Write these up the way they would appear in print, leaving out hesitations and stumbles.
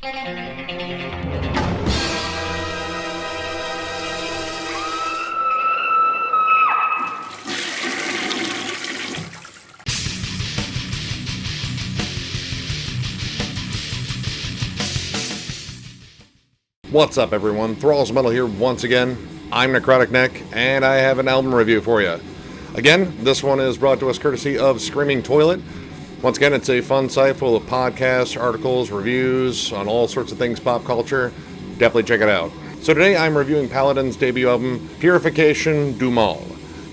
What's up, everyone? Thralls Metal here once again. I'm Necrotic Neck, and I have an album review for you. Again, this one is brought to us courtesy of Screaming Toilet. Once again, it's a fun site full of podcasts, articles, reviews on all sorts of things pop culture. Definitely check it out. So today I'm reviewing Paladin's debut album, Purification du Mal.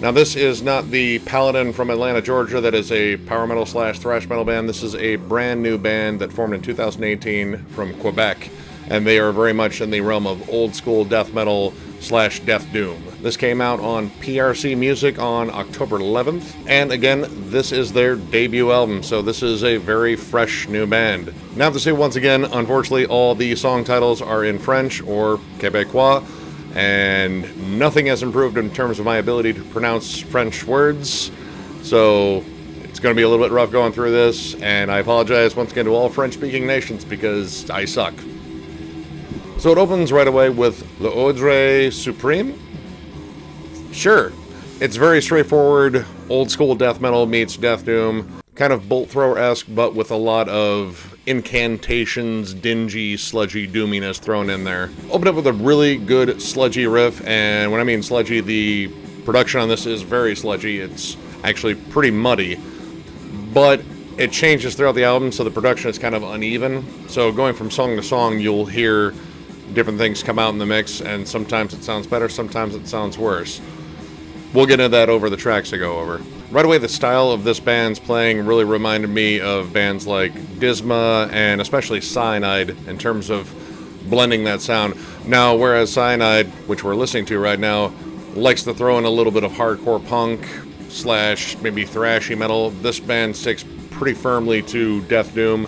Now, this is not the Paladin from Atlanta, Georgia, that is a power metal / thrash metal band. This is a brand new band that formed in 2018 from Quebec. And they are very much in the realm of old school death metal / death doom. This came out on PRC Music on October 11th, and again, this is their debut album, so this is a very fresh new band. Now, to say once again, unfortunately, all the song titles are in French or Quebecois, and nothing has improved in terms of my ability to pronounce French words, so it's going to be a little bit rough going through this, and I apologize once again to all French-speaking nations because I suck. So it opens right away with Le Ordre Supreme. Sure, it's very straightforward, old school death metal meets death doom, kind of bolt thrower-esque, but with a lot of incantations, dingy, sludgy doominess thrown in there. Open up with a really good sludgy riff, and when I mean sludgy, the production on this is very sludgy. It's actually pretty muddy, but it changes throughout the album, so the production is kind of uneven. So going from song to song, you'll hear different things come out in the mix, and sometimes it sounds better, sometimes it sounds worse. We'll get into that over the tracks to go over. Right away, the style of this band's playing really reminded me of bands like Disma and especially Cyanide in terms of blending that sound. Now, whereas Cyanide, which we're listening to right now, likes to throw in a little bit of hardcore punk / maybe thrashy metal, this band sticks pretty firmly to death doom.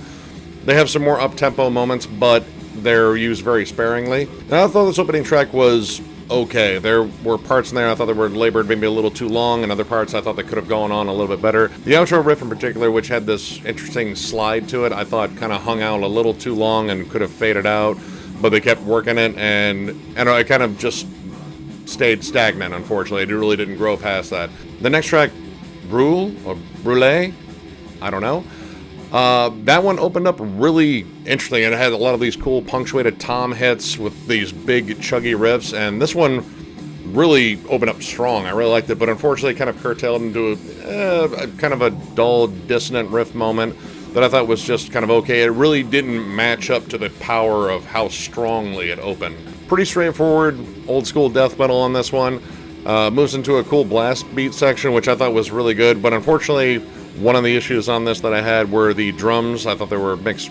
They have some more up-tempo moments, but they're used very sparingly. And I thought this opening track was okay. There were parts in there I thought they were labored maybe a little too long, and other parts I thought they could have gone on a little bit better. The outro riff in particular, which had this interesting slide to it, I thought kind of hung out a little too long and could have faded out, but they kept working it, and it kind of just stayed stagnant, unfortunately. It really didn't grow past that. The next track, Brûle, or Brûlé, I don't know. That one opened up really interesting, and it had a lot of these cool punctuated tom hits with these big chuggy riffs, and this one really opened up strong. I really liked it, but unfortunately kind of curtailed into a kind of a dull, dissonant riff moment that I thought was just kind of okay. It really didn't match up to the power of how strongly it opened. Pretty straightforward, old school death metal on this one. Moves into a cool blast beat section, which I thought was really good, but unfortunately, one of the issues on this that I had were the drums. I thought they were mixed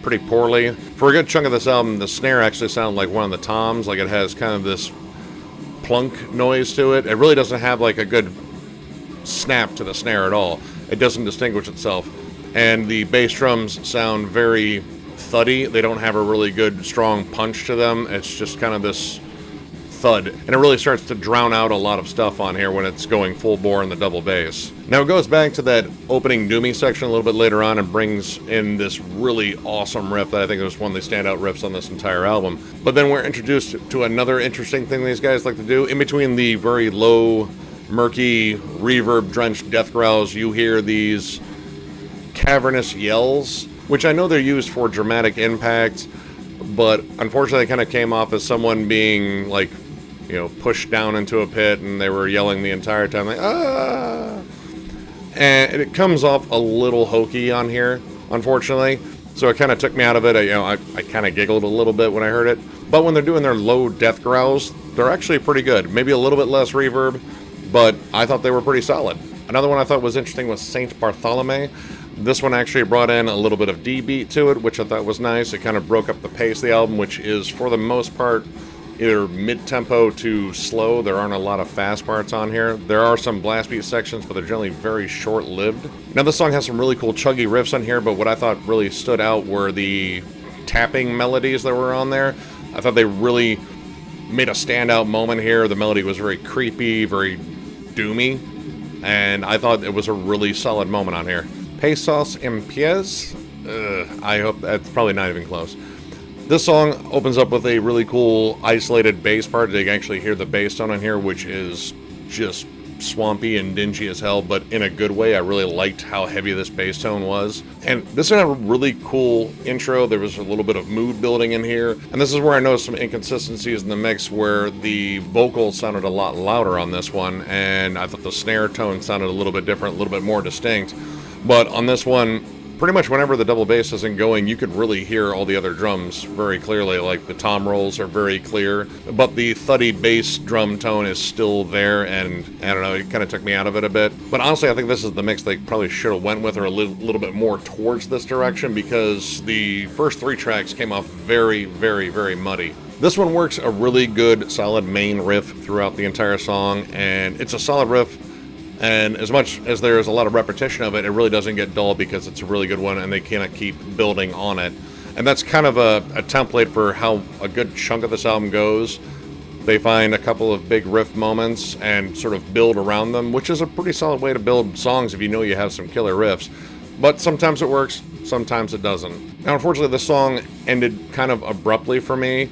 pretty poorly. For a good chunk of this album, the snare actually sounded like one of the toms, like it has kind of this plunk noise to it. It really doesn't have like a good snap to the snare at all. It doesn't distinguish itself. And the bass drums sound very thuddy. They don't have a really good, strong punch to them. It's just kind of this thud, and it really starts to drown out a lot of stuff on here when it's going full bore in the double bass. Now it goes back to that opening doomy section a little bit later on and brings in this really awesome riff that I think was one of the standout riffs on this entire album. But then we're introduced to another interesting thing these guys like to do. In between the very low, murky, reverb-drenched death growls, you hear these cavernous yells, which I know they're used for dramatic impact, but unfortunately it kind of came off as someone being like, pushed down into a pit, and they were yelling the entire time, like, ah! And it comes off a little hokey on here, unfortunately, so it kind of took me out of it. I kind of giggled a little bit when I heard it, but when they're doing their low death growls, they're actually pretty good. Maybe a little bit less reverb, but I thought they were pretty solid. Another one I thought was interesting was Saint Bartholomew. This one actually brought in a little bit of D-beat to it, which I thought was nice. It kind of broke up the pace of the album, which is, for the most part, either mid-tempo to slow. There aren't a lot of fast parts on here. There are some blast beat sections, but they're generally very short-lived. Now, this song has some really cool chuggy riffs on here, but what I thought really stood out were the tapping melodies that were on there. I thought they really made a standout moment here. The melody was very creepy, very doomy, and I thought it was a really solid moment on here. Pesos en pies? I hope that's probably not even close. This song opens up with a really cool isolated bass part. You can actually hear the bass tone in here, which is just swampy and dingy as hell, but in a good way. I really liked how heavy this bass tone was. And this had a really cool intro. There was a little bit of mood building in here. And this is where I noticed some inconsistencies in the mix where the vocals sounded a lot louder on this one, and I thought the snare tone sounded a little bit different, a little bit more distinct. But on this one, pretty much whenever the double bass isn't going, you could really hear all the other drums very clearly. Like the tom rolls are very clear, but the thuddy bass drum tone is still there, and I don't know, it kind of took me out of it a bit. But honestly, I think this is the mix they probably should have went with, or a little bit more towards this direction, because the first 3 tracks came off very, very, very muddy. This one works a really good, solid main riff throughout the entire song, and it's a solid riff. And as much as there's a lot of repetition of it, it really doesn't get dull because it's a really good one and they cannot keep building on it. And that's kind of a template for how a good chunk of this album goes. They find a couple of big riff moments and sort of build around them, which is a pretty solid way to build songs if you know you have some killer riffs. But sometimes it works, sometimes it doesn't. Now, unfortunately, this song ended kind of abruptly for me.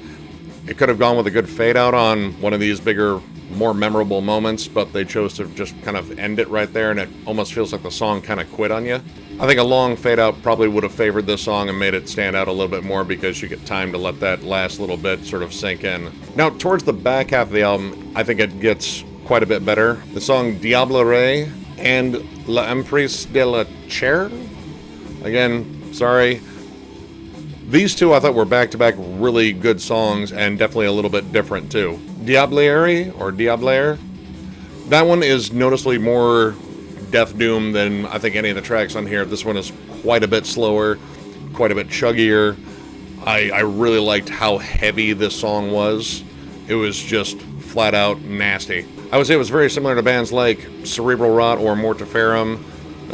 It could have gone with a good fade out on one of these bigger, more memorable moments, but they chose to just kind of end it right there, and it almost feels like the song kind of quit on you. I think a long fade out probably would have favored this song and made it stand out a little bit more because you get time to let that last little bit sort of sink in. Now, towards the back half of the album, I think it gets quite a bit better. The song Diablerie and La Emprise de la Chair. Again, sorry. These two I thought were back-to-back really good songs and definitely a little bit different too. Diablerie or Diablaire, that one is noticeably more Death Doom than I think any of the tracks on here. This one is quite a bit slower, quite a bit chuggier. I really liked how heavy this song was. It was just flat out nasty. I would say it was very similar to bands like Cerebral Rot or Mortiferum,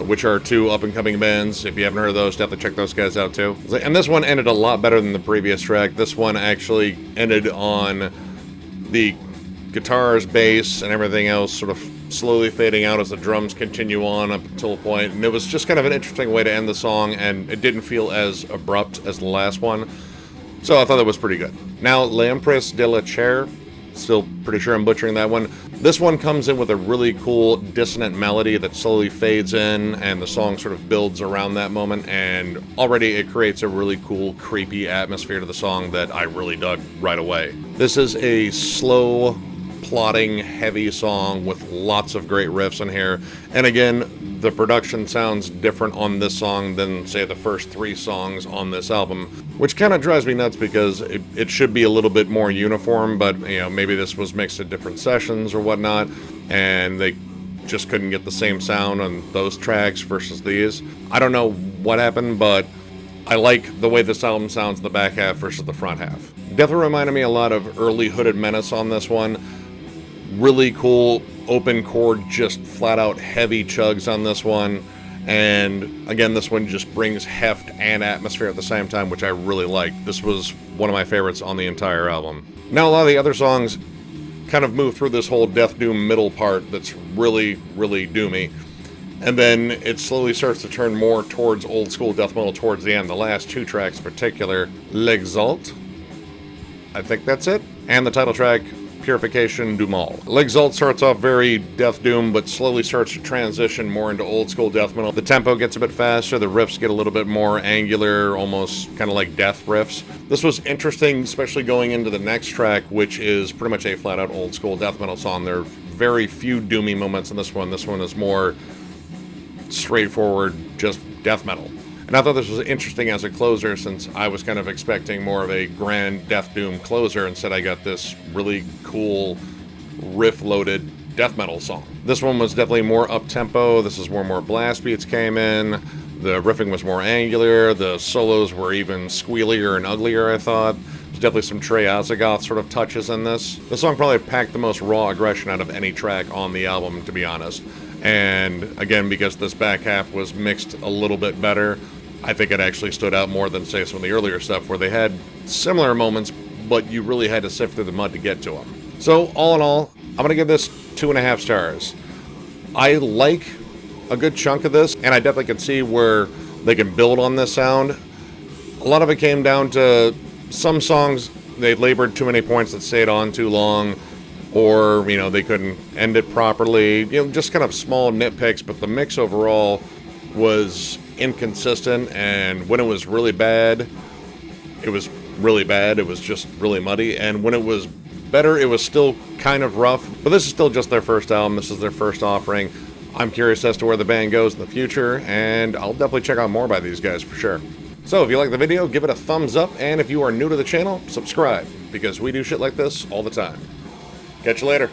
which are 2 up-and-coming bands. If you haven't heard of those, definitely check those guys out too. And this one ended a lot better than the previous track. This one actually ended on the guitars, bass, and everything else sort of slowly fading out as the drums continue on up until a point. And it was just kind of an interesting way to end the song, and it didn't feel as abrupt as the last one. So I thought that was pretty good. Now, L'Empresse de la Chair. Still pretty sure I'm butchering that one. This one comes in with a really cool dissonant melody that slowly fades in, and the song sort of builds around that moment, and already it creates a really cool, creepy atmosphere to the song that I really dug right away. This is a slow, plodding, heavy song with lots of great riffs in here, and again, the production sounds different on this song than, say, the first 3 songs on this album, which kind of drives me nuts because it should be a little bit more uniform, but, you know, maybe this was mixed at different sessions or whatnot, and they just couldn't get the same sound on those tracks versus these. I don't know what happened, but I like the way this album sounds in the back half versus the front half. Definitely reminded me a lot of early Hooded Menace on this one. Really cool open chord, just flat out heavy chugs on this one, and again, this one just brings heft and atmosphere at the same time, which I really liked. This was one of my favorites on the entire album. Now, a lot of the other songs kind of move through this whole Death Doom middle part that's really, really doomy, and then it slowly starts to turn more towards old school death metal towards the end. The last 2 tracks in particular, L'Exalt, I think that's it, and the title track, Purification du Mal. L'Exalt starts off very Death Doom, but slowly starts to transition more into old school death metal. The tempo gets a bit faster, the riffs get a little bit more angular, almost kind of like death riffs. This was interesting, especially going into the next track, which is pretty much a flat out old school death metal song. There are very few doomy moments in this one. This one is more straightforward, just death metal. And I thought this was interesting as a closer, since I was kind of expecting more of a grand Death Doom closer. Instead, I got this really cool, riff-loaded death metal song. This one was definitely more up-tempo. This is where more blast beats came in. The riffing was more angular. The solos were even squealier and uglier, I thought. There's definitely some Trey Azagoth sort of touches in this. The song probably packed the most raw aggression out of any track on the album, to be honest. And again, because this back half was mixed a little bit better, I think it actually stood out more than, say, some of the earlier stuff where they had similar moments, but you really had to sift through the mud to get to them. So, all in all, I'm going to give this 2.5 stars. I like a good chunk of this, and I definitely can see where they can build on this sound. A lot of it came down to some songs, they labored too many points that stayed on too long, or, they couldn't end it properly. Just kind of small nitpicks, but the mix overall was inconsistent, and when it was really bad, it was really bad. It was just really muddy, and when it was better, it was still kind of rough. But this is still just their first album. This is their first offering. I'm curious as to where the band goes in the future, and I'll definitely check out more by these guys for sure. So if you like the video, give it a thumbs up, and if you are new to the channel, subscribe, because we do shit like this all the time. Catch you later.